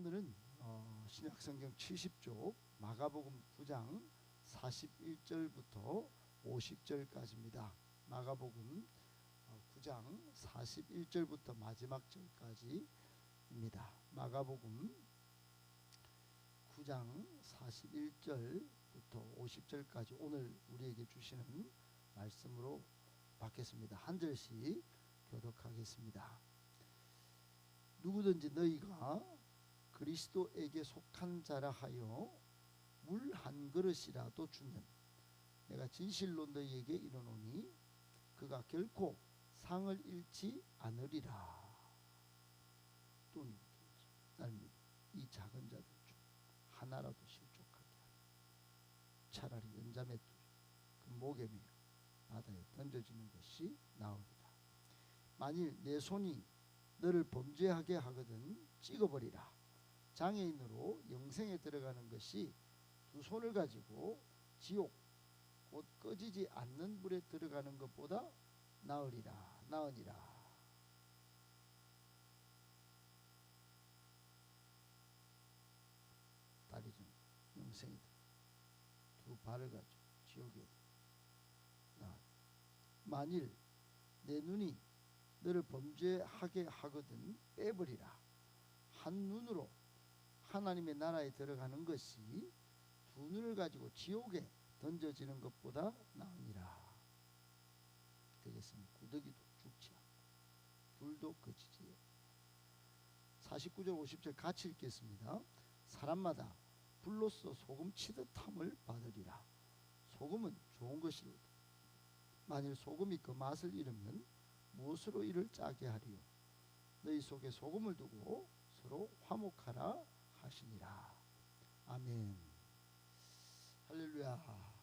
오늘은 신약성경 70쪽 마가복음 9장 41절부터 50절까지입니다. 마가복음 9장 41절부터 마지막 절까지입니다. 마가복음 9장 41절부터 50절까지 오늘 우리에게 주시는 말씀으로 받겠습니다. 한 절씩 교독하겠습니다. 누구든지 너희가 그리스도에게 속한 자라 하여 물 한 그릇이라도 주면 내가 진실로 너희에게 이르노니 그가 결코 상을 잃지 않으리라. 또 나는 이 작은 자들 중 하나라도 실족하게 하리. 차라리 연자맷돌이 그 목에 매어 바다에 던져지는 것이 나으리라. 만일 내 손이 너를 범죄하게 하거든 찍어버리라. 장애인으로 영생에 들어가는 것이 두 손을 가지고 지옥 곧 꺼지지 않는 불에 들어가는 것보다 나으니라. 다리 중 영생이 두 발을 가지고 지옥에 나으리라. 만일 내 눈이 너를 범죄하게 하거든 빼버리라. 한 눈으로 하나님의 나라에 들어가는 것이 두 눈을 가지고 지옥에 던져지는 것보다 나으니라. 되겠으면 구더기도 죽지 않고 불도 꺼지지 않고. 49절 50절 같이 읽겠습니다. 사람마다 불로써 소금 치듯 함을 받으리라. 소금은 좋은 것이로다. 만일 소금이 그 맛을 잃으면 무엇으로 이를 짜게 하리요. 너희 속에 소금을 두고 서로 화목하라 하시니라. 아멘. 할렐루야.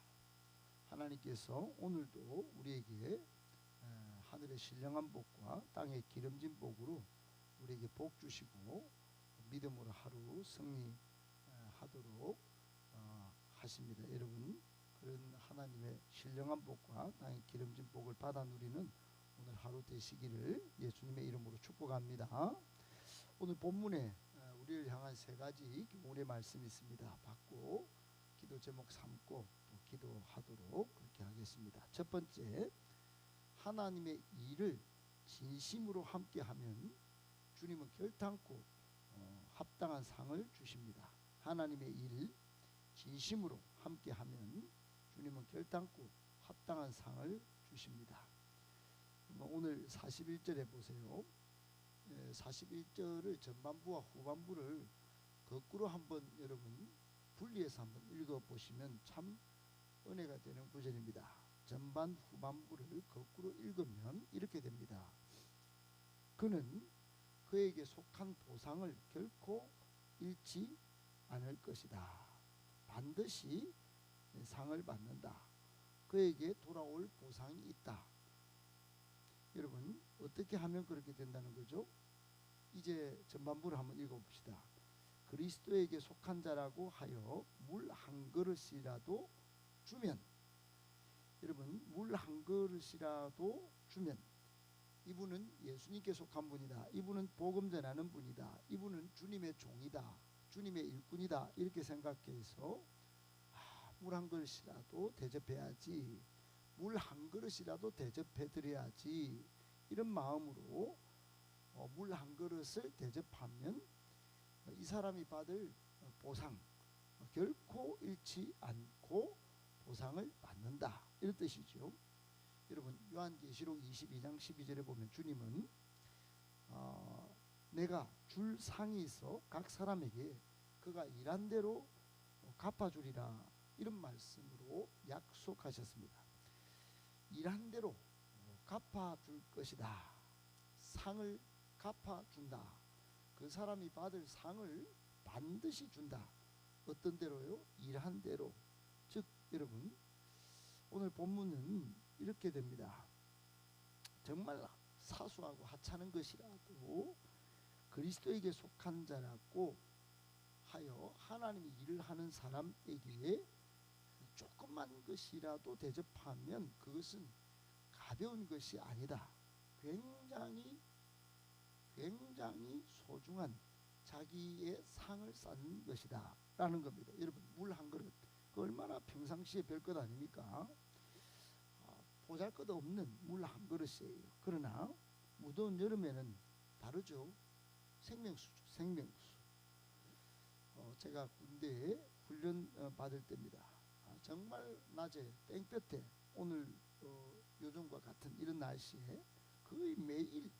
하나님께서 오늘도 우리에게 하늘의 신령한 복과 땅의 기름진 복으로 우리에게 복 주시고 믿음으로 하루 승리하도록 하십니다. 여러분, 그런 하나님의 신령한 복과 땅의 기름진 복을 받아 누리는 오늘 하루 되시기를 예수님의 이름으로 축복합니다. 오늘 본문에 우리를 향한 세 가지 교훈의 말씀이 있습니다. 받고 기도 제목 삼고 또 기도하도록 그렇게 하겠습니다. 첫 번째, 하나님의 일을 진심으로 함께하면 주님은 결탄코 합당한 상을 주십니다. 하나님의 일 진심으로 함께하면 주님은 결탄코 합당한 상을 주십니다. 오늘 41절에 보세요. 41절을 전반부와 후반부를 거꾸로 한번 여러분 분리해서 한번 읽어보시면 참 은혜가 되는 구절입니다. 전반 후반부를 거꾸로 읽으면 이렇게 됩니다. 그는 그에게 속한 보상을 결코 잃지 않을 것이다. 반드시 상을 받는다. 그에게 돌아올 보상이 있다. 여러분, 어떻게 하면 그렇게 된다는 거죠? 이제 전반부를 한번 읽어봅시다. 그리스도에게 속한 자라고 하여 물 한 그릇이라도 주면, 여러분, 물 한 그릇이라도 주면 이분은 예수님께 속한 분이다. 이분은 복음 전하는 분이다. 이분은 주님의 종이다. 주님의 일꾼이다. 이렇게 생각해서 물 한 그릇이라도 대접해야지. 물 한 그릇이라도 대접해드려야지. 이런 마음으로 물 한 그릇을 대접하면 이 사람이 받을 보상 결코 잃지 않고 보상을 받는다. 이런 뜻이죠. 여러분, 요한계시록 22장 12절에 보면 주님은 내가 줄 상이 있어 각 사람에게 그가 일한 대로 갚아주리라. 이런 말씀으로 약속하셨습니다. 일한 대로 갚아줄 것이다. 상을 갚아준다. 그 사람이 받을 상을 반드시 준다. 어떤 대로요? 일한 대로. 즉 여러분, 오늘 본문은 이렇게 됩니다. 정말 사소하고 하찮은 것이라도 그리스도에게 속한 자라고 하여 하나님이 일을 하는 사람에게 조그만 것이라도 대접하면 그것은 가벼운 것이 아니다. 굉장히 소중한 자기의 상을 쌓는 것이다 라는 겁니다. 여러분, 물 한 그릇 그 얼마나 평상시에 별것 아닙니까? 보잘것없는 물 한 그릇이에요. 그러나 무더운 여름에는 다르죠. 생명수죠. 생명수. 제가 군대에 훈련 받을 때입니다. 정말 낮에 땡볕에 오늘 요즘과 같은 이런 날씨에 거의 매일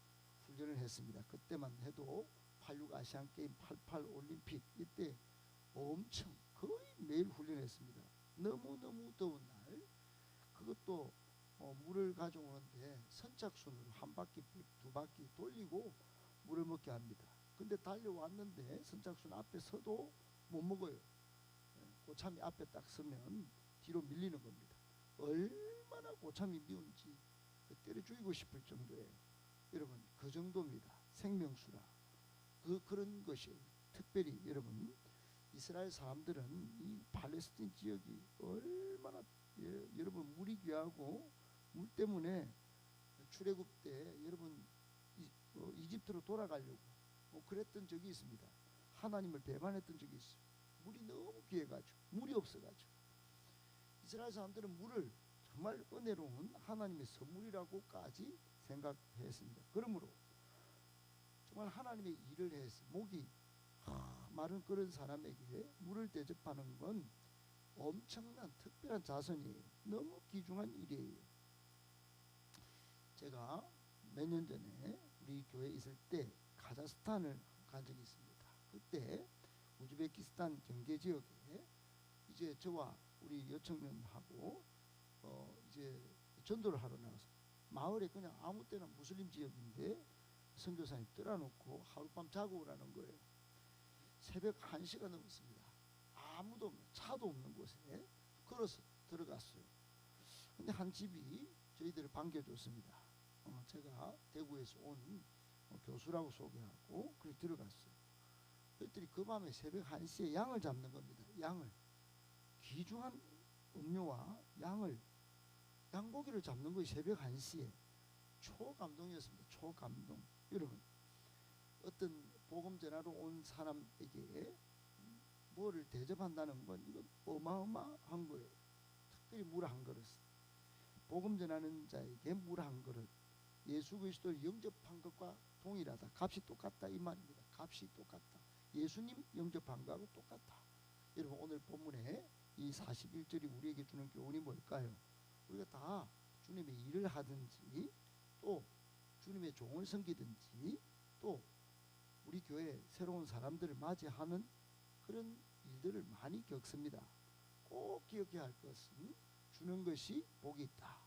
훈련을 했습니다. 그때만 해도 86 아시안게임, 88 올림픽 이때 엄청 거의 매일 훈련했습니다. 너무너무 더운 날, 그것도 물을 가져오는데 선착순으로 한 바퀴 두 바퀴 돌리고 물을 먹게 합니다. 근데 달려왔는데 선착순 앞에 서도 못 먹어요. 고참이 앞에 딱 서면 뒤로 밀리는 겁니다. 얼마나 고참이 미운지 때려 죽이고 싶을 정도예요. 여러분, 그 정도입니다. 생명수라. 그런 것이 특별히 여러분, 이스라엘 사람들은 이 팔레스틴 지역이 얼마나 여러분 물이 귀하고 물 때문에 출애굽 때 여러분 이집트로 돌아가려고 그랬던 적이 있습니다. 하나님을 배반했던 적이 있어요. 물이 너무 귀해가지고, 물이 없어가지고. 이스라엘 사람들은 물을 정말 은혜로운 하나님의 선물이라고까지 생각했습니다. 그러므로 정말 하나님의 일을 해서 목이 마른 그런 사람에게 물을 대접하는 건 엄청난 특별한 자선이에요. 너무 귀중한 일이에요. 제가 몇 년 전에 우리 교회에 있을 때 카자흐스탄을 간 적이 있습니다. 그때 우즈베키스탄 경계 지역에 이제 저와 우리 여청년하고 이제 전도를 하러 나가서 마을에 그냥 아무 때나 무슬림 지역인데 선교사님 떠나놓고 하룻밤 자고 오라는 거예요. 새벽 1시가 넘었습니다. 아무도 없는, 차도 없는 곳에 걸어서 들어갔어요. 근데 한 집이 저희들을 반겨줬습니다. 제가 대구에서 온 교수라고 소개하고 그렇게 들어갔어요. 그랬더니 그 밤에 새벽 1시에 양을 잡는 겁니다. 양을, 귀중한 음료와 양고기를 잡는 거예요. 새벽 1시에. 초감동이었습니다. 초감동. 여러분, 어떤 복음 전하러 온 사람에게 뭐를 대접한다는 건 이건 어마어마한 거예요. 특별히 물 한 그릇. 복음 전하는 자에게 물 한 그릇. 예수 그리스도를 영접한 것과 동일하다. 값이 똑같다 이 말입니다. 값이 똑같다. 예수님 영접한 거하고 똑같다. 여러분, 오늘 본문에 이 41절이 우리에게 주는 교훈이 뭘까요? 우리가 다 주님의 일을 하든지 또 주님의 종을 섬기든지 또 우리 교회 새로운 사람들을 맞이하는 그런 일들을 많이 겪습니다. 꼭 기억해야 할 것은 주는 것이 복이 있다.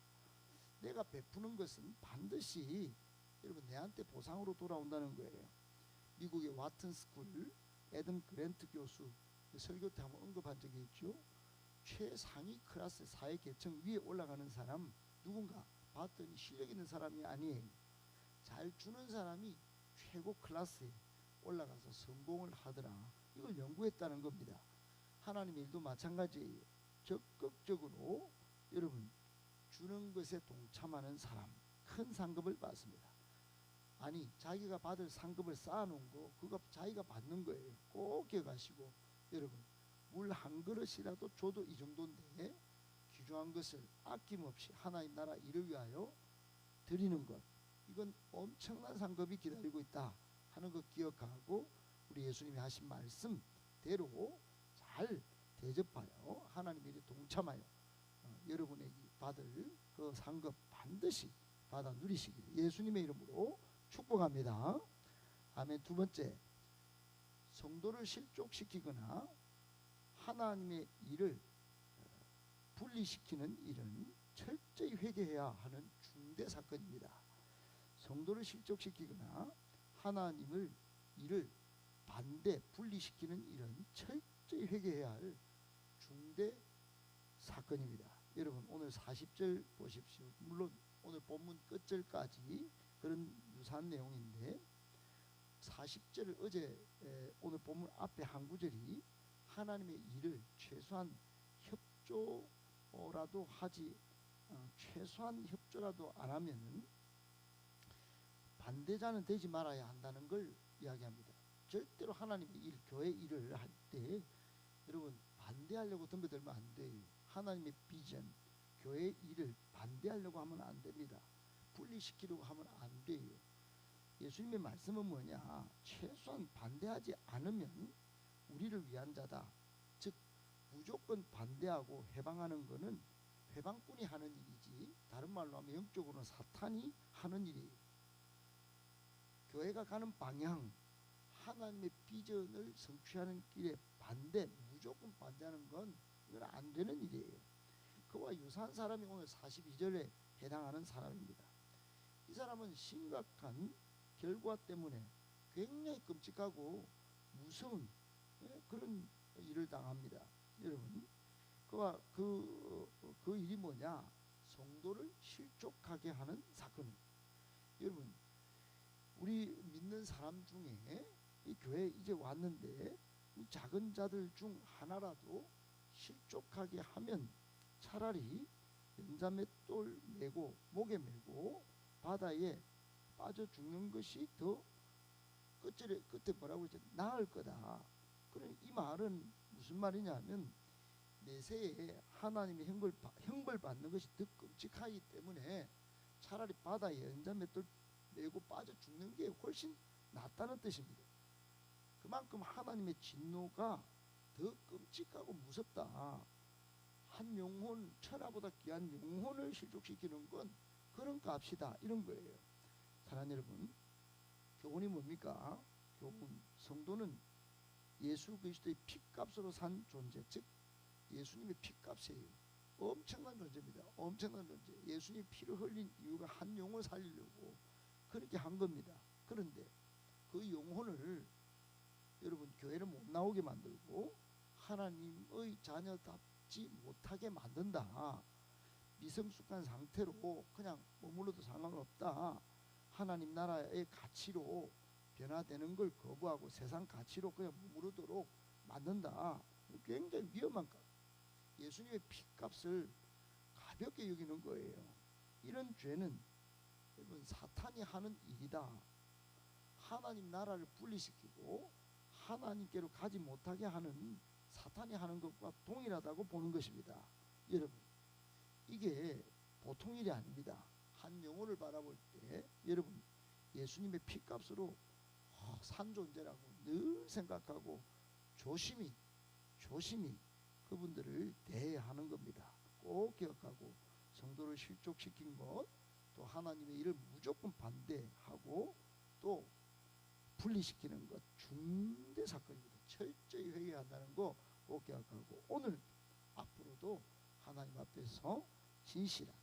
내가 베푸는 것은 반드시 여러분 내한테 보상으로 돌아온다는 거예요. 미국의 와튼 스쿨 애덤 그랜트 교수 설교 때 한번 언급한 적이 있죠. 최상위 클래스 사회 계층 위에 올라가는 사람 누군가 봤더니 실력 있는 사람이 아니에요. 잘 주는 사람이 최고 클래스에 올라가서 성공을 하더라. 이걸 연구했다는 겁니다. 하나님의 일도 마찬가지예요. 적극적으로 여러분 주는 것에 동참하는 사람 큰 상급을 받습니다. 아니 자기가 받을 상급을 쌓아놓은 거 그거 자기가 받는 거예요. 꼭 기억하시고 여러분 물 한 그릇이라도 줘도 이 정도인데 귀중한 것을 아낌없이 하나님 나라 일을 위하여 드리는 것 이건 엄청난 상급이 기다리고 있다 하는 것 기억하고 우리 예수님이 하신 말씀대로 잘 대접하여 하나님 일에 동참하여 여러분에게 받을 그 상급 반드시 받아 누리시길 예수님의 이름으로 축복합니다. 아멘. 두 번째, 성도를 실족시키거나 하나님의 일을 분리시키는 일은 철저히 회개해야 하는 중대 사건입니다. 성도를 실족시키거나 하나님을 일을 분리시키는 일은 철저히 회개해야 할 중대 사건입니다. 여러분 오늘 40절 보십시오. 물론 오늘 본문 끝절까지 그런 유사한 내용인데 40절을 어제 오늘 본문 앞에 한 구절이 하나님의 일을 최소한 협조라도 하지 최소한 협조라도 안 하면은 반대자는 되지 말아야 한다는 걸 이야기합니다. 절대로 하나님의 일, 교회 일을 할 때 여러분 반대하려고 덤벼들면 안 돼요. 하나님의 비전, 교회 일을 반대하려고 하면 안 됩니다. 분리시키려고 하면 안 돼요. 예수님의 말씀은 뭐냐? 최소한 반대하지 않으면 우리를 위한 자다. 즉 무조건 반대하고 해방하는 것은 회방꾼이 하는 일이지, 다른 말로 하면 영적으로는 사탄이 하는 일이에요. 교회가 가는 방향, 하나님의 비전을 성취하는 길에 반대, 무조건 반대하는 건 이건 안 되는 일이에요. 그와 유사한 사람이 오늘 42절에 해당하는 사람입니다. 이 사람은 심각한 결과 때문에 굉장히 끔찍하고 무서운 그런 일을 당합니다. 여러분, 그 일이 뭐냐? 성도를 실족하게 하는 사건입니다. 여러분, 우리 믿는 사람 중에 이 교회에 이제 왔는데 이 작은 자들 중 하나라도 실족하게 하면 차라리 연자맷돌 메고 목에 메고 바다에 빠져 죽는 것이 더 끝에 뭐라고 그러죠? 나을 거다. 그럼 이 말은 무슨 말이냐면 내세에 하나님의 형벌 받는 것이 더 끔찍하기 때문에 차라리 바다에 연자맷돌 메고 빠져 죽는 게 훨씬 낫다는 뜻입니다. 그만큼 하나님의 진노가 더 끔찍하고 무섭다. 한 영혼, 천하보다 귀한 영혼을 실족시키는 건 그런 값이다, 이런 거예요. 사랑하는 여러분, 교훈이 뭡니까? 교훈, 성도는 예수 그리스도의 피값으로 산 존재, 즉 예수님의 피값이에요. 엄청난 존재입니다. 엄청난 존재. 예수님이 피를 흘린 이유가 한 영혼을 살리려고 그렇게 한 겁니다. 그런데 그 영혼을 여러분 교회를 못 나오게 만들고 하나님의 자녀답지 못하게 만든다. 미성숙한 상태로 그냥 머물러도 상관없다. 하나님 나라의 가치로 변화되는 걸 거부하고 세상 가치로 그냥 머무르도록 만든다. 굉장히 위험한 것. 예수님의 피값을 가볍게 여기는 거예요. 이런 죄는 여러분 사탄이 하는 일이다. 하나님 나라를 분리시키고 하나님께로 가지 못하게 하는 사탄이 하는 것과 동일하다고 보는 것입니다. 여러분, 이게 보통 일이 아닙니다. 한 영혼을 바라볼 때 여러분 예수님의 피값으로 산 존재라고 늘 생각하고 조심히 그분들을 대해야 하는 겁니다. 꼭 기억하고 성도를 실족시킨 것, 또 하나님의 일을 무조건 반대하고 또 분리시키는 것 중대 사건입니다. 철저히 회개한다는 거 꼭 기억하고 오늘 앞으로도 하나님 앞에서 진실한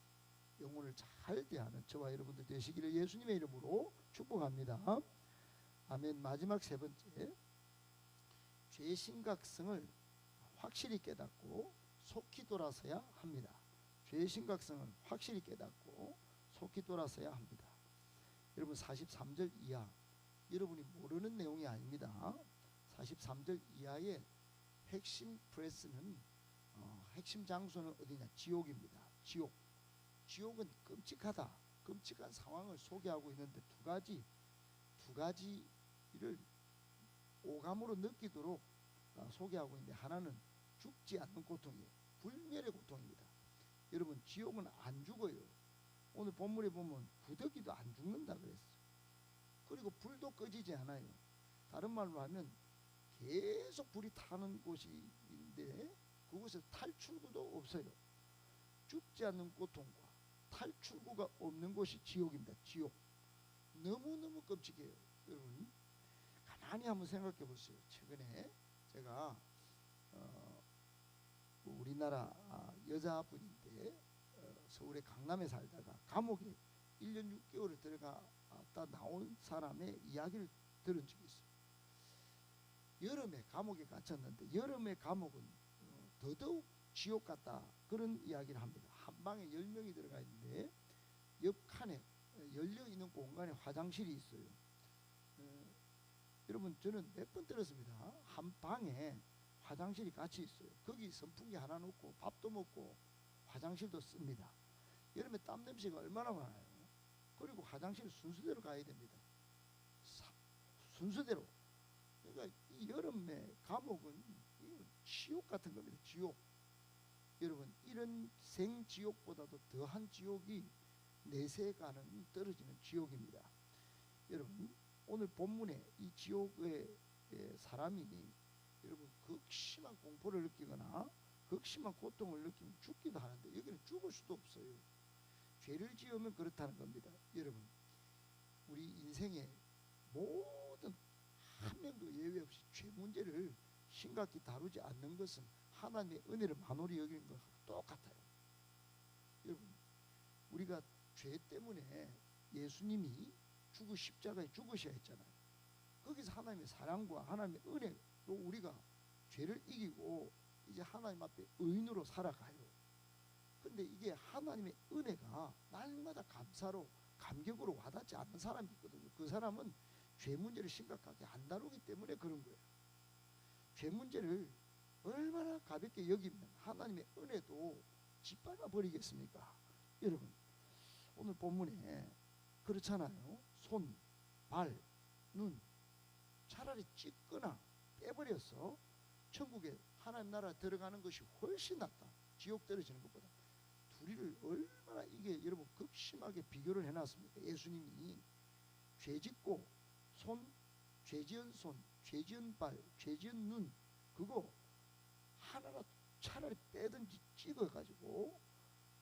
영혼을 잘 대하는 저와 여러분들 되시기를 예수님의 이름으로 축복합니다. 아멘. 마지막 세 번째, 죄의 심각성을 확실히 깨닫고 속히 돌아서야 합니다. 죄의 심각성을 확실히 깨닫고 속히 돌아서야 합니다. 여러분 43절 이하, 여러분이 모르는 내용이 아닙니다. 43절 이하의 핵심 프레스는 핵심 장소는 어디냐? 지옥입니다. 지옥은 끔찍하다. 끔찍한 상황을 소개하고 있는데 두 가지를 오감으로 느끼도록 소개하고 있는데 하나는 죽지 않는 고통이에요. 불멸의 고통입니다. 여러분 지옥은 안 죽어요. 오늘 본문에 보면 구더기도 안 죽는다 그랬어요. 그리고 불도 꺼지지 않아요. 다른 말로 하면 계속 불이 타는 곳인데 그곳에 탈출구도 없어요. 죽지 않는 고통과 탈출구가 없는 곳이 지옥입니다. 지옥. 너무너무 끔찍해요. 여러분 가만히 한번 생각해 보세요. 최근에 제가 우리나라 여자분인데 서울의 강남에 살다가 감옥에 1년 6개월을 들어갔다 나온 사람의 이야기를 들은 적이 있어요. 여름에 감옥에 갇혔는데 여름의 감옥은 더더욱 지옥 같다, 그런 이야기를 합니다. 한 방에 10명이 들어가 있는데 옆 칸에 열려있는 공간에 화장실이 있어요. 여러분 저는 몇 번 들었습니다. 한 방에 화장실이 같이 있어요. 거기 선풍기 하나 놓고 밥도 먹고 화장실도 씁니다. 여름에 땀 냄새가 얼마나 많아요. 그리고 화장실 순서대로 가야 됩니다. 순서대로. 그러니까 이 여름의 감옥은 이거 지옥 같은 겁니다. 지옥. 여러분, 이런 생지옥보다도 더한 지옥이 내세가는 떨어지는 지옥입니다. 여러분, 오늘 본문에 이 지옥의 사람이 여러분 극심한 공포를 느끼거나 극심한 고통을 느끼면 죽기도 하는데 여기는 죽을 수도 없어요. 죄를 지으면 그렇다는 겁니다. 여러분, 우리 인생의 모든 한 명도 예외 없이 죄 문제를 심각히 다루지 않는 것은 하나님의 은혜를 만홀히 여기는 것과 똑같아요. 여러분, 우리가 죄 때문에 예수님이 십자가에 죽으셔야 했잖아요. 거기서 하나님의 사랑과 하나님의 은혜로 우리가 죄를 이기고 이제 하나님 앞에 의인으로 살아가요. 근데 이게 하나님의 은혜가 날마다 감사로 감격으로 와닿지 않는 사람이 있거든요. 그 사람은 죄 문제를 심각하게 안 다루기 때문에 그런 거예요. 죄 문제를 얼마나 가볍게 여기면 하나님의 은혜도 짓밟아 버리겠습니까? 여러분, 오늘 본문에 그렇잖아요. 손, 발, 눈 차라리 찢거나 빼버려서 천국에 하나님 나라 들어가는 것이 훨씬 낫다. 지옥 떨어지는 것보다. 둘이를 얼마나 이게 여러분 극심하게 비교를 해놨습니까? 예수님이 죄짓고 손, 죄지은 손, 죄지은 발, 죄지은 눈 그거 하나라 차라리 빼든지 찍어가지고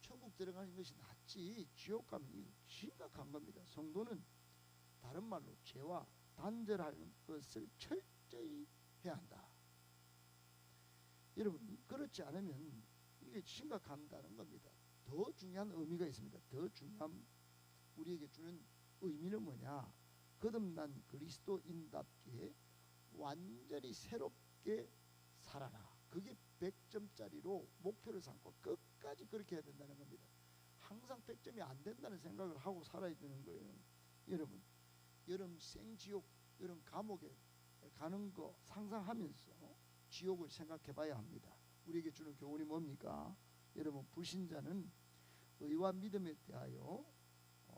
천국 들어가는 것이 낫지 지옥 가면 이거 심각한 겁니다. 성도는 다른 말로 죄와 단절하는 것을 철저히 해야 한다. 여러분, 그렇지 않으면 이게 심각한다는 겁니다. 더 중요한 의미가 있습니다. 더 중요한 우리에게 주는 의미는 뭐냐? 거듭난 그리스도인답게 완전히 새롭게 살아라. 그게 100점짜리로 목표를 삼고 끝까지 그렇게 해야 된다는 겁니다. 항상 100점이 안 된다는 생각을 하고 살아야 되는 거예요. 여러분, 여름 생지옥, 여름 감옥에 가는 거 상상하면서 지옥을 생각해 봐야 합니다. 우리에게 주는 교훈이 뭡니까? 여러분, 불신자는 의와 믿음에 대하여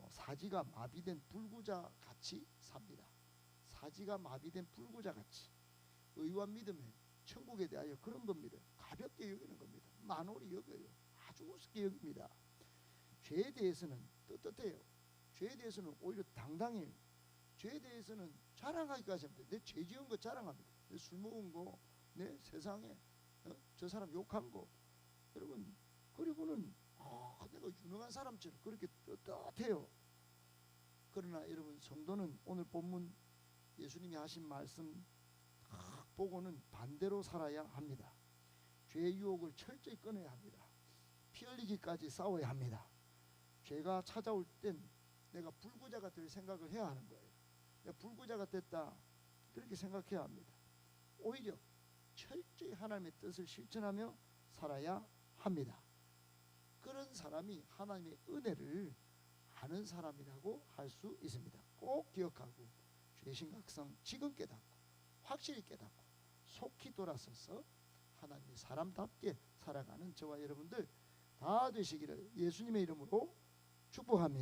사지가 마비된 불구자 같이 삽니다. 사지가 마비된 불구자 같이 의와 믿음에 천국에 대하여 그런 겁니다. 가볍게 여기는 겁니다. 만홀히 여겨요. 아주 우습게 여깁니다. 죄에 대해서는 떳떳해요. 죄에 대해서는 오히려 당당해요. 죄에 대해서는 자랑하기까지 합니다. 내 죄 지은 거 자랑합니다. 내 술 먹은 거, 내 세상에 저 사람 욕한 거. 여러분, 그리고는 내가 유능한 사람처럼 그렇게 떳떳해요. 그러나 여러분, 성도는 오늘 본문 예수님이 하신 말씀 보고는 반대로 살아야 합니다. 죄의 유혹을 철저히 끊어야 합니다. 피 흘리기까지 싸워야 합니다. 죄가 찾아올 땐 내가 불구자가 될 생각을 해야 하는 거예요. 내가 불구자가 됐다 그렇게 생각해야 합니다. 오히려 철저히 하나님의 뜻을 실천하며 살아야 합니다. 그런 사람이 하나님의 은혜를 아는 사람이라고 할 수 있습니다. 꼭 기억하고 죄 심각성 지금 깨닫고 확실히 깨닫고 속히 돌아서서 하나님의 사람답게 살아가는 저와 여러분들 다 되시기를 예수님의 이름으로 축복합니다.